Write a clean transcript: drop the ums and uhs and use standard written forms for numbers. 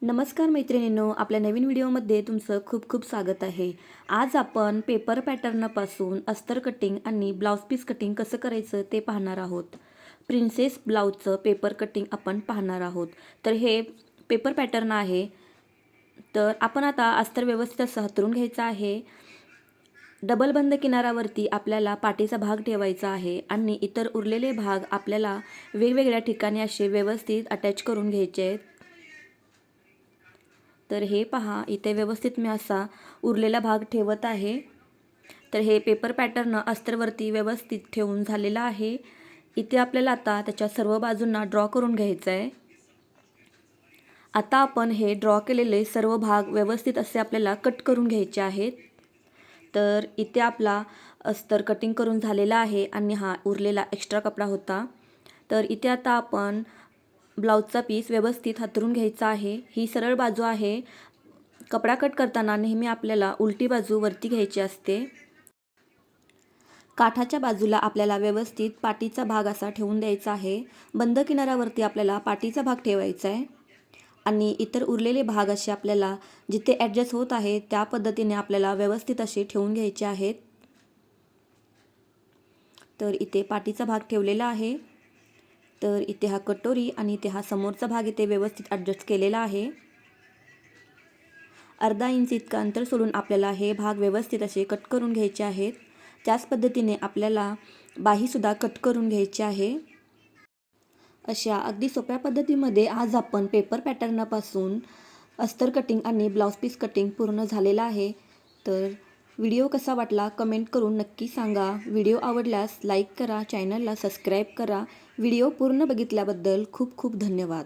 नमस्कार मैत्रिणींनो, आपल्या नवीन व्हिडिओमध्ये तुमचं खूप खूप स्वागत आहे। आज आपण पेपर पॅटर्नपासून अस्तर कटिंग आणि ब्लाउज पीस कटिंग कसं करायचं ते पाहणार आहोत। प्रिन्सेस ब्लाउजचं पेपर कटिंग आपण पाहणार आहोत। तर हे पेपर पॅटर्न आहे। तर आपण आता अस्तर व्यवस्थित असं हातरून घ्यायचं आहे। डबल बंद किनारावरती आपल्याला पाठीचा भाग ठेवायचा आहे आणि इतर उरलेले भाग आपल्याला वेगवेगळ्या ठिकाणी असे व्यवस्थित अटॅच करून घ्यायचे आहेत। तर हे पहा, इथे व्यवस्थित मी असा उरलेला भाग ठेवत आहे। तर हे पेपर पॅटर्न अस्तरवरती व्यवस्थित ठेवून झालेला आहे। इथे आपल्याला आता त्याच्या सर्व बाजूंना ड्रॉ करून घ्यायचं आहे। आता आपण हे ड्रॉ केलेले सर्व भाग व्यवस्थित असे आपल्याला कट करून घ्यायचे आहेत। तर इथे आपला अस्तर कटिंग करून झालेला आहे आणि हा उरलेला एक्स्ट्रा कपडा होता। तर इथे आता आपण ब्लाउजचा पीस व्यवस्थित हातरून घ्यायचा आहे। ही सरळ बाजू आहे। कपडा कट करताना नेहमी आपल्याला उलटी बाजू वरती घ्यायची असते। काठाच्या बाजूला आपल्याला व्यवस्थित पाठीचा भाग असा ठेवून द्यायचा आहे। बंद किनारावरती आपल्याला पाठीचा भाग ठेवायचा आहे आणि इतर उरलेले भाग असे आपल्याला जिथे ॲडजस्ट होत आहे त्या पद्धतीने आपल्याला व्यवस्थित असे ठेवून घ्यायचे आहेत। तर इथे पाठीचा भाग ठेवलेला आहे। तर इथे हा कटोरी आणि इथे हा समोरचा भाग इथे व्यवस्थित ॲडजस्ट केलेला आहे। अर्धा इंच इतका अंतर सोडून आपल्याला हे भाग व्यवस्थित असे कट करून घ्यायचे आहेत। त्याच पद्धतीने आपल्याला बाहीसुद्धा कट करून घ्यायची आहे। अशा अगदी सोप्या पद्धतीमध्ये आज आपण पेपर पॅटर्नपासून अस्तर कटिंग आणि ब्लाउज पीस कटिंग पूर्ण झालेला आहे। तर व्हिडिओ कसा वाटला कमेंट करून नक्की सांगा। व्हिडिओ आवडल्यास लाईक करा, चॅनलला सबस्क्राईब करा। व्हिडिओ पूर्ण बघितल्याबद्दल खूप खूप धन्यवाद।